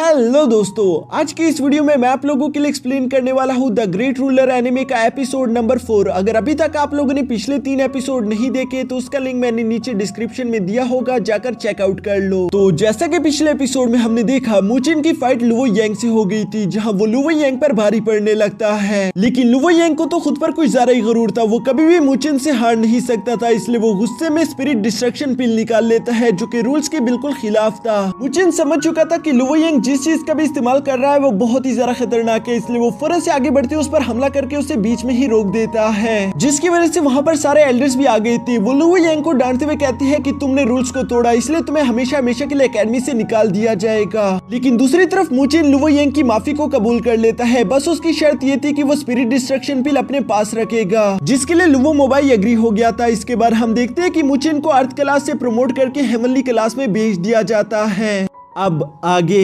Hello दोस्तों, आज की इस वीडियो में मैं आप लोगों के लिए एक्सप्लेन करने वाला हूँ द ग्रेट रूलर एनिमे का एपिसोड नंबर 4। अगर अभी तक आप लोगों ने पिछले 3 एपिसोड नहीं देखे तो उसका लिंक मैंने नीचे डिस्क्रिप्शन में दिया होगा, जाकर चेकआउट कर लो। तो जैसा कि पिछले एपिसोड में हमने देखा, मुचिन की फाइट लुवो यांग से हो गई थी, जहाँ वो लुवो यांग पर भारी पड़ने लगता है। लेकिन लुवो यांग को तो खुद पर कुछ ज्यादा ही गरूर था, वो कभी भी मुचिन से हार नहीं सकता था, इसलिए वो गुस्से में स्पिरिट डिस्ट्रक्शन पिल निकाल लेता है, जो कि रूल्स के बिल्कुल खिलाफ था। मुचिन समझ चुका था कि लुवो यांग जिस चीज का भी इस्तेमाल कर रहा है वो बहुत ही ज्यादा खतरनाक है, इसलिए वो फौरन से आगे बढ़ते उस पर हमला करके उसे बीच में ही रोक देता है, जिसकी वजह से वहाँ पर सारे एल्डर्स भी आ गए थे। वो लुवो यांग को डांटते हुए कहती है कि तुमने रूल्स को तोड़ा, इसलिए तुम्हें हमेशा हमेशा के लिए एकेडमी से निकाल दिया जाएगा। लेकिन दूसरी तरफ मुचिन लुवो यांग की माफी को कबूल कर लेता है, बस उसकी शर्त ये थी कि वो स्पिरिट डिस्ट्रक्शन पिल अपने पास रखेगा, जिसके लिए लुवो मोबाइल एग्री हो गया था। इसके बाद हम देखते हैं कि मुचिन को अर्थ क्लास से प्रमोट करके हेवनली क्लास में भेज दिया जाता है। अब आगे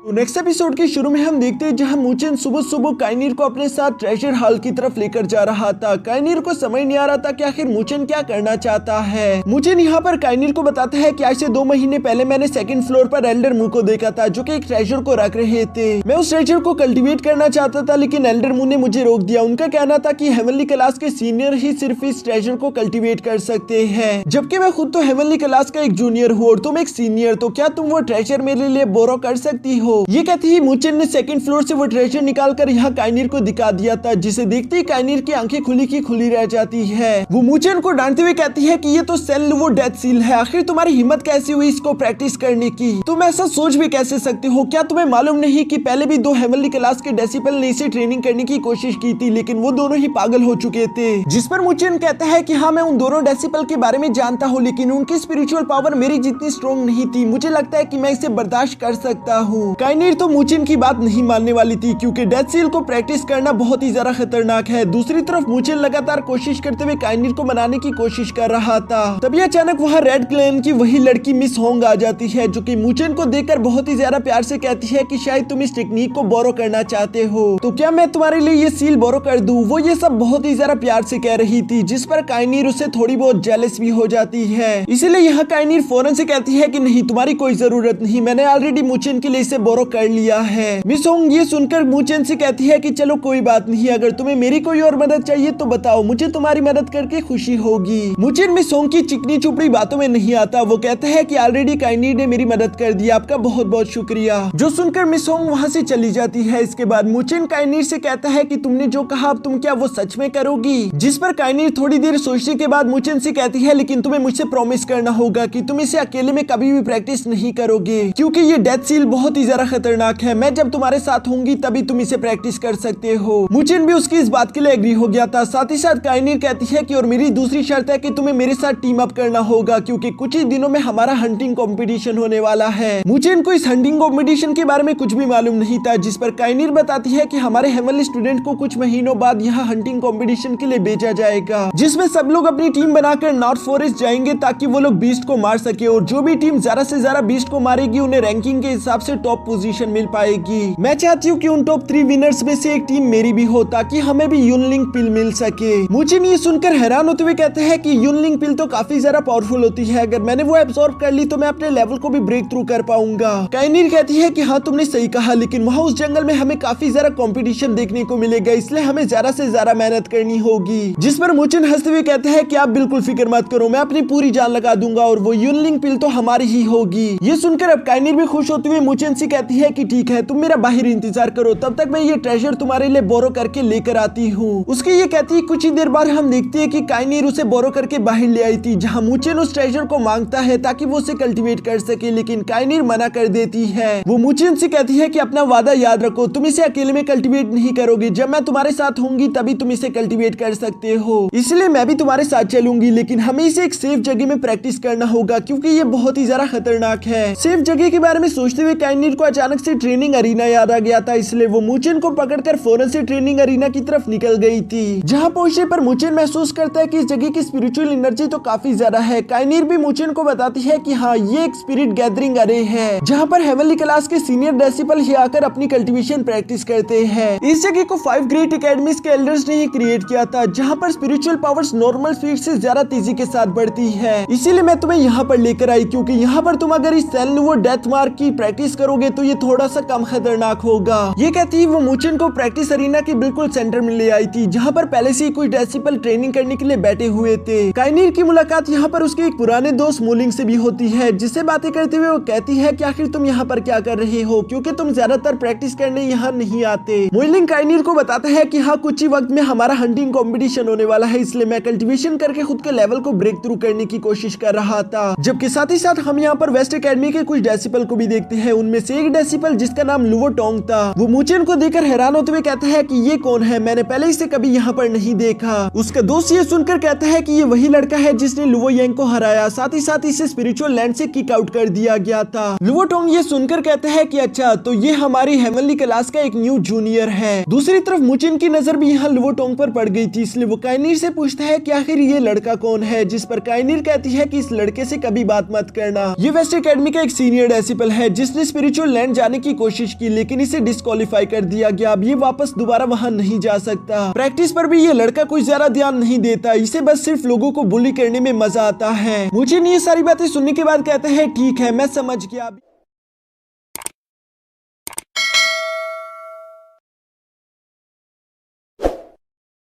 तो नेक्स्ट एपिसोड के शुरू में हम देखते हैं जहां मुचिन सुबह सुबह काइनीर को अपने साथ ट्रेजर हॉल की तरफ लेकर जा रहा था। काइनीर को समझ नहीं आ रहा था कि आखिर मुचिन क्या करना चाहता है। मुचिन यहाँ पर काइनीर को बताता है कि आज से 2 महीने पहले मैंने सेकंड फ्लोर पर एल्डर मुंह को देखा था, जो कि एक ट्रेजर को रख रहे थे। मैं उस ट्रेजर को कल्टीवेट करना चाहता था, लेकिन एल्डर मुंह ने मुझे रोक दिया। उनका कहना था कि हेवनली क्लास के सीनियर ही सिर्फ इस ट्रेजर को कल्टीवेट कर सकते हैं, जबकि मैं खुद तो हेवनली क्लास का एक जूनियर हूँ और तुम एक सीनियर, तो क्या तुम वो ट्रेजर मेरे लिए बोरो कर सकती हो? ये कहती ही मुचिन ने सेकंड फ्लोर से वो ट्रेजर निकालकर यहाँ काइनीर को दिखा दिया था, जिसे देखते ही काइनीर की आंखें खुली की खुली रह जाती है। वो मुचिन को डांटते हुए कहती है कि ये तो सेल लुवो डेथ सील है, आखिर तुम्हारी हिम्मत कैसी हुई इसको प्रैक्टिस करने की? तुम ऐसा सोच भी कैसे सकते हो? क्या तुम्हें मालूम नहीं कि पहले भी 2 हेवनली क्लास के डेसिपल ने इसे ट्रेनिंग करने की कोशिश की थी, लेकिन वो दोनों ही पागल हो चुके थे। जिस पर मुचिन कहता है कि हाँ, मैं उन दोनों डेसिपल के बारे में जानता हूँ, लेकिन उनकी स्पिरिचुअल पावर मेरी जितनी स्ट्रॉन्ग नहीं थी। मुझे लगता है कि मैं इसे बर्दाश्त कर सकता हूँ। काइनीर तो मुचिन की बात नहीं मानने वाली थी, क्योंकि डेथ सील को प्रैक्टिस करना बहुत ही ज्यादा खतरनाक है। दूसरी तरफ मुचिन लगातार कोशिश करते हुए काइनीर को मनाने की कोशिश कर रहा था। तभी अचानक वहाँ रेड क्लैन की वही लड़की मिस होंग आ जाती है, जो कि मुचिन को देखकर बहुत ही ज्यादा प्यार से कहती है कि शायद तुम इस टेक्निक को बोरो करना चाहते हो, तो क्या मैं तुम्हारे लिए ये सील बोरो कर दूं? वो ये सब बहुत ही ज्यादा प्यार से कह रही थी, जिस पर काइनीर उससे थोड़ी बहुत जेलस भी हो जाती है। इसीलिए यहाँ काइनीर फौरन से कहती है कि नहीं, तुम्हारी कोई जरूरत नहीं, मैंने ऑलरेडी मुचिन के लिए इसे बोरो कर लिया है। मिस होंग ये सुनकर मुचिन से कहती है कि चलो कोई बात नहीं, अगर तुम्हें मेरी कोई और मदद चाहिए तो बताओ, मुझे तुम्हारी मदद करके खुशी होगी। मुचिन मिस होंग की चिकनी चुपड़ी बातों में नहीं आता, वो कहता है कि ऑलरेडी काइनीर ने मेरी मदद कर दी, आपका बहुत बहुत शुक्रिया। जो सुनकर मिस होंग वहाँ से चली जाती है। इसके बाद मुचिन काइनीर से कहता है कि तुमने जो कहा अब तुम क्या वो सच में करोगी? जिस पर काइनीर थोड़ी देर सोचने के बाद मुचिन से कहती है, लेकिन तुम्हें मुझसे प्रॉमिस करना होगा कि तुम इसे अकेले में कभी भी प्रैक्टिस नहीं करोगे, क्योंकि ये डेथ सील बहुत ही ज्यादा खतरनाक है। मैं जब तुम्हारे साथ होंगी तभी तुम इसे प्रैक्टिस कर सकते हो। मुचिन भी उसकी इस बात के लिए एग्री हो गया था। साथ ही साथ काइनीर कहती है कि और मेरी दूसरी शर्त है कि तुम्हें मेरे साथ टीम अप करना होगा, क्योंकि कुछ ही दिनों में हमारा हंटिंग कंपटीशन होने वाला है। मुचिन को इस हंटिंग कंपटीशन के बारे में कुछ भी मालूम नहीं था, जिस पर काइनीर बताती है कि हमारे हेवनली स्टूडेंट को कुछ महीनों बाद यहाँ हंटिंग कंपटीशन के लिए भेजा जाएगा, जिसमें सब लोग अपनी टीम बनाकर नॉर्थ फॉरेस्ट जाएंगे ताकि वो लोग बीस्ट को मार सके, और जो भी टीम ज्यादा से ज्यादा बीस्ट को मारेगी उन्हें रैंकिंग के हिसाब से टॉप पोजीशन मिल पाएगी। मैं चाहती हूँ कि उन टॉप 3 विनर्स में से एक टीम मेरी भी हो, ताकि हमें भी यूनलिंग पिल मिल सके। मुचिन ये सुनकर हैरान होते हुए कहते हैं कि यूनलिंग पिल तो काफी ज्यादा पावरफुल होती है, अगर मैंने वो एब्सॉर्ब कर ली तो मैं अपने लेवल को भी ब्रेक थ्रू कर पाऊंगा। काइनीर कहती है कि हाँ, तुमने सही कहा, लेकिन वहाँ उस जंगल में हमें काफी ज्यादा कंपटीशन देखने को मिलेगा, इसलिए हमें ज्यादा से ज्यादा मेहनत करनी होगी। जिस पर मुचिन हंसते हुए कहते हैं कि आप बिल्कुल फिक्र मत करो, मैं अपनी पूरी जान लगा दूंगा और वो यूनलिंग पिल तो हमारी ही होगी। ये सुनकर अब काइनीर भी खुश होते हुए मुचिन से कहती है कि ठीक है, तुम मेरा बाहर इंतजार करो, तब तक मैं ये ट्रेजर तुम्हारे लिए बोरो करके लेकर आती हूँ। उसकी ये कहती है। कुछ ही देर बाद हम देखते हैं कि काइनीर उसे बोरो करके बाहर ले आई थी, जहाँ मुचिन उस ट्रेजर को मांगता है ताकि वो उसे कल्टीवेट कर सके, लेकिन काइनीर मना कर देती है। वो मुचिन से कहती है कि अपना वादा याद रखो, तुम इसे अकेले में कल्टीवेट नहीं करोगे, जब मैं तुम्हारे साथ होंगी तभी तुम इसे कल्टीवेट कर सकते हो, इसलिए मैं भी तुम्हारे साथ चलूंगी, लेकिन हमें इसे एक सेफ जगह में प्रैक्टिस करना होगा, क्योंकि ये बहुत ही ज्यादा खतरनाक है। सेफ जगह के बारे में सोचते हुए काइनीर को अचानक से ट्रेनिंग अरीना याद आ गया था, इसलिए वो मुचिन को पकड़कर फौरन से ट्रेनिंग अरीना की तरफ निकल गई थी। जहां पहुंचने पर मुचिन महसूस करता है कि इस जगह की स्पिरिचुअल एनर्जी तो काफी ज्यादा है। काइनीर भी मुचिन को बताती है कि हाँ, ये एक स्पिरिट गैदरिंग अरे है, जहां पर हेवनली क्लास के सीनियर डेसिपल ही आकर अपनी कल्टीवेशन प्रैक्टिस करते हैं। इस जगह को 5 ग्रेट एकेडमीज के एल्डर्स ने ही क्रिएट किया था, जहां पर स्पिरिचुअल पावर्स नॉर्मल स्पीड से ज्यादा तेजी के साथ बढ़ती है। इसीलिए मैं तुम्हें यहाँ पर लेकर आई, क्योंकि यहाँ पर तुम अगर इस सेल लुवो डेथ मार्क की प्रैक्टिस करोगे तो ये थोड़ा सा कम खतरनाक होगा। ये कहती वो मुचिन को प्रैक्टिस अरीना के बिल्कुल सेंटर में ले आई थी, जहाँ पर पहले से ही कुछ डेसिपल ट्रेनिंग करने के लिए बैठे हुए थे। काइनीर की मुलाकात यहाँ पर उसके एक पुराने दोस्त मोलिंग से भी होती है, जिससे बातें करते हुए वो कहती है कि आखिर तुम यहाँ पर क्या कर रहे हो, क्योंकि तुम ज्यादातर प्रैक्टिस करने यहाँ नहीं आते। मोलिंग काइनीर को बताता है कि हाँ, कुछ ही वक्त में हमारा हंटिंग कंपटीशन होने वाला है, इसलिए मैं कल्टीवेशन करके खुद के लेवल को ब्रेक थ्रू करने की कोशिश कर रहा था। जबकि साथ ही साथ हम यहाँ पर वेस्ट एकेडमी के कुछ डेसिपल को भी देखते हैं। उनमें से एक डेसिपल जिसका नाम लुवो टोंग था, वो मुचिन को देखकर हैरान होते हुए कहता है कि ये कौन है, मैंने पहले इसे कभी यहाँ पर नहीं देखा। उसका दोस्त ये सुनकर कहता है कि ये वही लड़का है जिसने लुवो यांग को हराया, साथ ही साथ इसे स्पिरिचुअल लैंड से किक आउट कर दिया गया था। लुवो टोंग ये सुनकर कहता है कि अच्छा, तो ये हमारी हेवनली क्लास का एक न्यू जूनियर है। दूसरी तरफ मुचिन की नजर भी यहाँ लुवो टोंग पर पड़ गई थी, इसलिए वो काइनीर से पूछता है कि आखिर ये लड़का कौन है, जिस पर काइनीर कहती है कि इस लड़के से कभी बात मत करना। ये वेस्ट एकेडमी का एक सीनियर डेसिपल है जिसने स्पिरिचुअल लैंड जाने की कोशिश की, लेकिन इसे डिस्क्वालीफाई कर दिया गया। अब ये वापस दोबारा वहाँ नहीं जा सकता। प्रैक्टिस पर भी ये लड़का कोई ज्यादा ध्यान नहीं देता, इसे बस सिर्फ लोगों को बुली करने में मजा आता है। मुझे ये सारी बातें सुनने के बाद कहता है ठीक है, मैं समझ गया।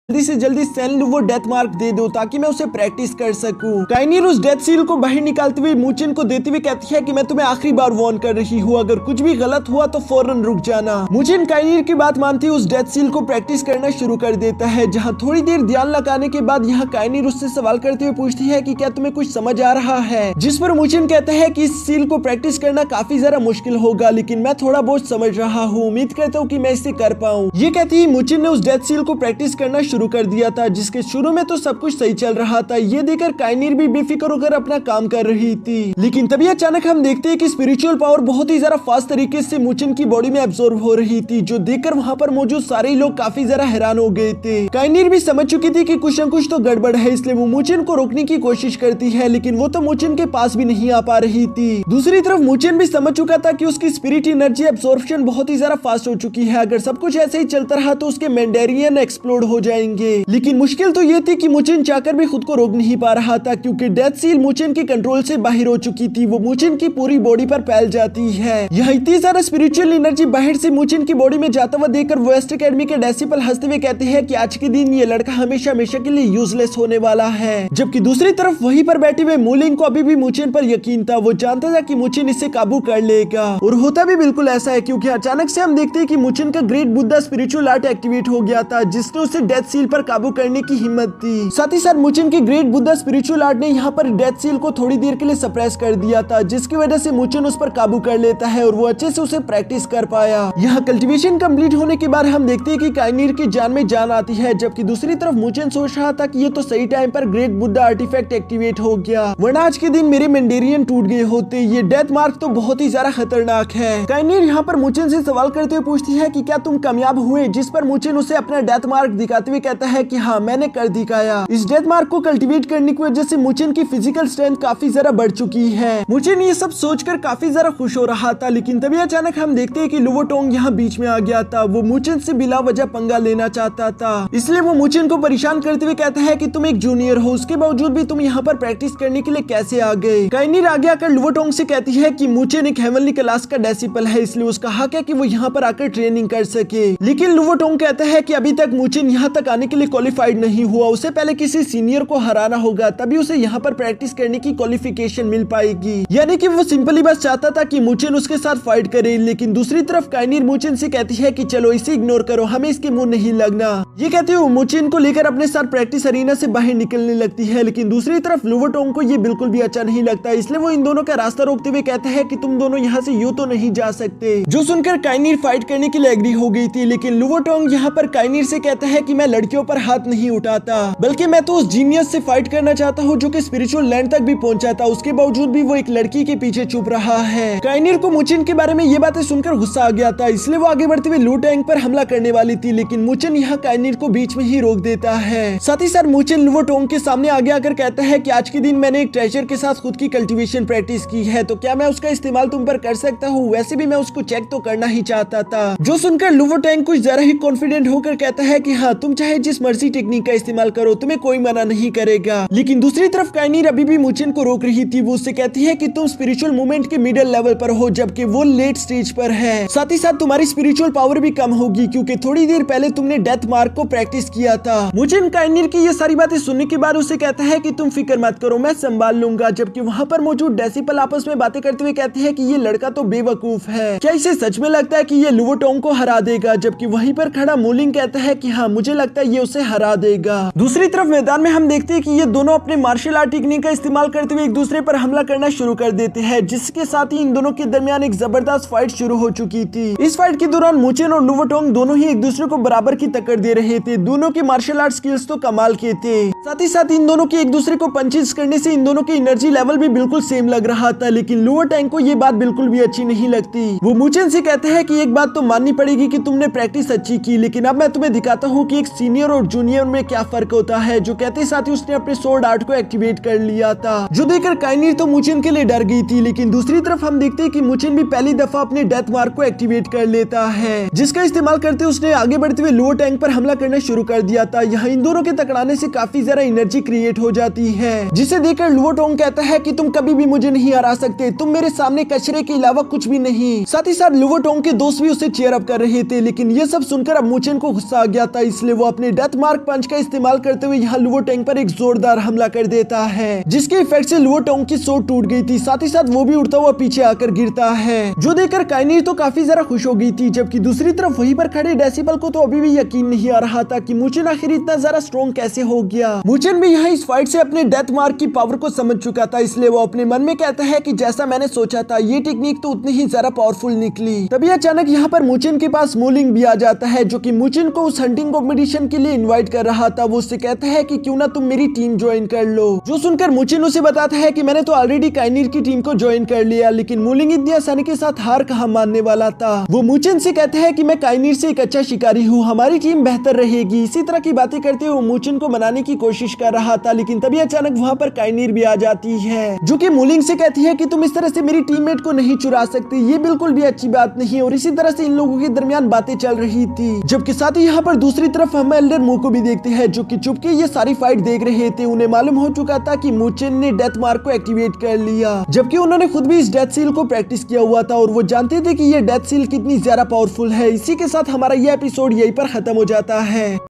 जल्दी से जल्दी सैन लुवो डेथ मार्क दे दो ताकि मैं उसे प्रैक्टिस कर सकूं। काइनीर उस डेथ सील को बाहर निकालते हुए मुचिन को देते हुए कहती है कि मैं तुम्हें आखिरी बार वार्न कर रही हूँ, अगर कुछ भी गलत हुआ तो फौरन रुक जाना। मुचिन काइनीर की बात मानती उस डेथ सील को प्रैक्टिस करना शुरू कर देता है, जहाँ थोड़ी देर ध्यान लगाने के बाद यहाँ काइनीर उससे सवाल करते हुए पूछती है कि क्या तुम्हें कुछ समझ आ रहा है, जिस पर मुचिन कहता है कि इस सील को प्रैक्टिस करना काफी ज्यादा मुश्किल होगा, लेकिन मैं थोड़ा बहुत समझ रहा हूँ, उम्मीद करता हूँ कि मैं इसे कर पाऊँ। ये कहती मुचिन ने उस डेथ सील को प्रैक्टिस करना शुरू कर दिया था, जिसके शुरू में तो सब कुछ सही चल रहा था। ये देखकर काइनीर भी बेफिक्र होकर अपना काम कर रही थी, लेकिन तभी अचानक हम देखते हैं कि स्पिरिचुअल पावर बहुत ही ज्यादा फास्ट तरीके से मुचिन की बॉडी में एब्जॉर्ब हो रही थी, जो देखकर वहाँ पर मौजूद सारे लोग काफी ज्यादा हैरान हो गए थे। काइनीर भी समझ चुकी थी कि कुछ न कुछ तो गड़बड़ है, इसलिए वो मुचिन को रोकने की कोशिश करती है, लेकिन वो तो मुचिन के पास भी नहीं आ पा रही थी। दूसरी तरफ मुचिन भी समझ चुका था कि उसकी स्पिरिट एनर्जी एब्जॉर्प्शन बहुत ही ज्यादा फास्ट हो चुकी है। अगर सब कुछ ऐसे ही चलता रहा तो उसके मेंडेरियन एक्सप्लोड हो जाएंगे, लेकिन मुश्किल तो ये थी कि मुचिन चाहकर भी खुद को रोक नहीं पा रहा था, क्योंकि डेथ सील मुचिन के कंट्रोल से बाहर हो चुकी थी। वो मुचिन की पूरी बॉडी पर फैल जाती है। यह इतनी सारा स्पिरिचुअल एनर्जी बाहर से मुचिन की बॉडी में जाता हुआ देखकर वेस्ट एकेडमी के डेसिपल हंसते हुए कहते हैं कि आज के दिन ये लड़का हमेशा हमेशा के लिए यूजलेस होने वाला है। जबकि दूसरी तरफ वहीं पर बैठे हुए मोलिंग को अभी भी मुचिन पर यकीन था। वो जानता था कि मुचिन इसे काबू कर लेगा, और होता भी बिल्कुल ऐसा है, क्योंकि अचानक से हम देखते हैं कि मुचिन का great Buddha spiritual art activate हो गया था, जिसने उसे डेथ सील पर काबू करने की हिम्मत थी। साथ ही साथ मुचिन की ग्रेट बुद्धा स्पिरिचुअल आर्ट ने यहाँ पर डेथ सील को थोड़ी देर के लिए सप्रेस कर दिया था, जिसकी वजह से मुचिन उस पर काबू कर लेता है और वो अच्छे से उसे प्रैक्टिस कर पाया। यहाँ कल्टीवेशन कंप्लीट होने के बाद हम देखते हैं कि काइनीर की जान में जान आती है, जबकि दूसरी तरफ मुचिन सोच रहा था कि ये तो सही टाइम पर ग्रेट बुद्धा आर्टिफैक्ट एक्टिवेट हो गया, वरना आज के दिन मेरे मेंडेरियन टूट गए होते। ये डेथ मार्क तो बहुत ही ज्यादा खतरनाक है। काइनीर यहाँ पर मुचिन से सवाल करते हुए पूछती है कि क्या तुम कामयाब हुए, जिस पर मुचिन उसे अपना डेथ मार्क दिखाते हुए कहता है कि हाँ, मैंने कर दिखाया। इस डेथ मार्क को कल्टीवेट करने की वजह से मुचिन की फिजिकल स्ट्रेंथ काफी ज्यादा बढ़ चुकी है। मुचिन ये सब सोचकर काफी ज्यादा खुश हो रहा था, लेकिन तभी अचानक हम देखते हैं कि लुवो टोंग यहाँ बीच में आ गया था। वो मुचिन से बिला वजह पंगा लेना चाहता था, इसलिए वो मुचिन को परेशान करते हुए कहता है कि तुम एक जूनियर हो, उसके बावजूद भी तुम यहाँ पर प्रैक्टिस करने के लिए कैसे आ गए। काइनीर आगे आकर लुवो टोंग से कहती है कि मुचिन एक हेवनली क्लास का डेसिपल है, इसलिए उसका हक है कि वो यहाँ पर आकर ट्रेनिंग कर सके। लेकिन लुवो टोंग कहता है कि अभी तक मुचिन यहाँ तक आने के लिए क्वालिफाइड नहीं हुआ, उसे पहले किसी सीनियर को हराना होगा, तभी उसे यहाँ पर प्रैक्टिस करने की क्वालिफिकेशन मिल पाएगी। यानी कि वो सिंपली बस चाहता था कि मुचिन उसके साथ फाइट करे। लेकिन दूसरी तरफ काइनीर मुचिन से कहती है कि चलो इसे इग्नोर करो, हमें इसके मुंह नहीं लगना। ये कहते हुए मुचिन को लेकर अपने साथ प्रैक्टिस अरीना से बाहर निकलने लगती है, लेकिन दूसरी तरफ लुवो टोंग को ये बिल्कुल भी अच्छा नहीं लगता, इसलिए वो इन दोनों का रास्ता रोकते हुए कहता है कि तुम दोनों यहाँ से यूं तो नहीं जा सकते। जो सुनकर काइनीर फाइट करने के लिए एग्री हो गई थी, लेकिन लुवो टोंग यहाँ पर काइनीर से कहता है कि मैं लड़कियों पर हाथ नहीं उठाता, बल्कि मैं तो उस जीनियस से फाइट करना चाहता हूँ जो कि स्पिरिचुअल लैंड तक भी पहुंचा था, उसके बावजूद भी वो एक लड़की के पीछे छुप रहा है। काइनीर को मुचिन के बारे में ये बातें सुनकर गुस्सा आ गया था, इसलिए वो आगे बढ़ते हुए लू टैंग पर हमला करने वाली थी, लेकिन मुचिन यहाँ काइनीर को बीच में ही रोक देता है। साथ ही साथ मुचिन लुवो टोंग के सामने आगे आकर कहता है कि आज के दिन मैंने एक ट्रेजर के साथ खुद की कल्टीवेशन प्रैक्टिस की है, तो क्या मैं उसका इस्तेमाल तुम पर कर सकता हूँ? वैसे भी मैं उसको चेक तो करना ही चाहता था। जो सुनकर लुवो टैंग कुछ जरा ही कॉन्फिडेंट होकर कहता है कि हाँ, तुम चाहे है जिस मर्जी टेक्निक का इस्तेमाल करो, तुम्हें कोई मना नहीं करेगा। लेकिन दूसरी तरफ काइनीर अभी भी मुचिन को रोक रही थी। वो उससे कहती है कि तुम स्पिरिचुअल मूवमेंट के मिडिल लेवल पर हो, जबकि वो लेट स्टेज पर है। साथ ही साथ तुम्हारी स्पिरिचुअल पावर भी कम होगी, क्योंकि थोड़ी देर पहले तुमने डेथ मार्क को प्रैक्टिस किया था। मुचिन काइनीर की ये सारी बातें सुनने के बाद उसे कहता है कि तुम फिक्र मत करो, मैं संभाल लूंगा। जबकि वहाँ पर मौजूद डेसिपल आपस में बातें करते हुए कहते हैं कि ये लड़का तो बेवकूफ है, क्या इसे सच में लगता है कि ये लुवो टोंग को हरा देगा? जबकि वहीं पर खड़ा मूलिंग कहता है कि हाँ, मुझे लगता है ये उसे हरा देगा। दूसरी तरफ मैदान में हम देखते हैं कि ये दोनों अपने मार्शल आर्ट टेक्निक का इस्तेमाल करते हुए एक दूसरे पर हमला करना शुरू कर देते हैं, जिसके साथ ही इन दोनों के दरमियान एक जबरदस्त फाइट शुरू हो चुकी थी। इस फाइट के दौरान मुचिन और लुवो टोंग दोनों ही एक दूसरे को बराबर की टक्कर दे रहे थे। दोनों के मार्शल आर्ट स्किल्स तो कमाल के थे। साथ ही साथ इन दोनों के एक दूसरे को पंचेस करने से इन दोनों की एनर्जी लेवल भी बिल्कुल सेम लग रहा था। लेकिन लुवो टोंग को ये बात बिल्कुल भी अच्छी नहीं लगती। वो मुचिन से कहते हैं कि एक बात तो माननी पड़ेगी कि तुमने प्रैक्टिस अच्छी की, लेकिन अब मैं तुम्हें दिखाता हूँ कि एक सीनियर और जूनियर में क्या फर्क होता है। जो कहते साथ ही उसने अपने स्वॉर्ड आर्ट को एक्टिवेट कर लिया था, जो देखकर काइनीर तो मुचिन के लिए डर गई थी। लेकिन दूसरी तरफ हम देखते हैं कि मुचिन भी पहली दफा अपने डेथ मार्क को एक्टिवेट कर लेता है, जिसका इस्तेमाल करते उसने आगे बढ़ते हुए लुवो टोंग पर हमला करना शुरू कर दिया था। यहाँ इन दोनों के टकराने से काफी ज्यादा एनर्जी क्रिएट हो जाती है, जिसे देखकर लुवो टोंग कहता है कि तुम कभी भी मुझे नहीं हरा सकते, तुम मेरे सामने कचरे के अलावा कुछ भी नहीं। साथ ही साथ लुवो टोंग के दोस्त भी उसे चीयर अप कर रहे थे। लेकिन ये सब सुनकर अब मुचिन को गुस्सा आ गया था, इसलिए वो अपने डेथ मार्क पंच का इस्तेमाल करते हुए यहाँ लुवो टोंग पर एक जोरदार हमला कर देता है, जिसके इफेक्ट से लुवो टोंग की सोट टूट गई थी। साथ ही साथ वो भी उड़ता हुआ पीछे आकर गिरता है, जो देखकर काइनीर तो काफी ज्यादा खुश हो गई थी। जबकि दूसरी तरफ वहीं पर खड़े डेसिपल को तो अभी भी यकीन नहीं आ रहा था कि मुचिन आखिर इतना ज्यादा स्ट्रॉन्ग कैसे हो गया। मुचिन भी यहाँ इस फाइट से अपने डेथ मार्क की पावर को समझ चुका था, इसलिए वो अपने मन में कहता है कि जैसा मैंने सोचा था ये टेक्निक तो उतनी ही ज्यादा पावरफुल निकली। तभी अचानक यहाँ पर मुचिन के पास मूलिंग भी आ जाता है, जो कि मुचिन को उस हंटिंग कॉम्पिटिशन के लिए इनवाइट कर रहा था। वो उससे कहता है कि क्यों ना तुम मेरी टीम ज्वाइन कर लो। जो सुनकर मुचिन उसे बताता है कि मैंने तो ऑलरेडी काइनीर की टीम को ज्वाइन कर लिया। लेकिन मूलिंग इतनी आसानी के साथ हार कहाँ मानने वाला था। वो मुचिन से कहता है कि मैं काइनीर से एक अच्छा शिकारी हूँ, हमारी टीम बेहतर रहेगी। इसी तरह की बातें करते हुए मुचिन को मनाने की कोशिश कर रहा था। लेकिन तभी अचानक वहाँ पर काइनीर भी आ जाती है, जो कि मूलिंग से कहती है कि तुम इस तरह से मेरी टीममेट को नहीं चुरा सकते, ये बिल्कुल भी अच्छी बात नहीं। और इसी तरह से इन लोगों के दरमियान बातें चल रही थी। जबकि साथ ही यहाँ पर दूसरी तरफ हम एल्डर मू को भी देखते हैं, जो कि चुपके ये सारी फाइट देख रहे थे। उन्हें मालूम हो चुका था कि मुचिन ने डेथ मार्क को एक्टिवेट कर लिया, जबकि उन्होंने खुद भी इस डेथ सील को प्रैक्टिस किया हुआ था और वो जानते थे कि ये डेथ सील कितनी ज्यादा पावरफुल है। इसी के साथ हमारा ये एपिसोड यहीं पर खत्म हो जाता है।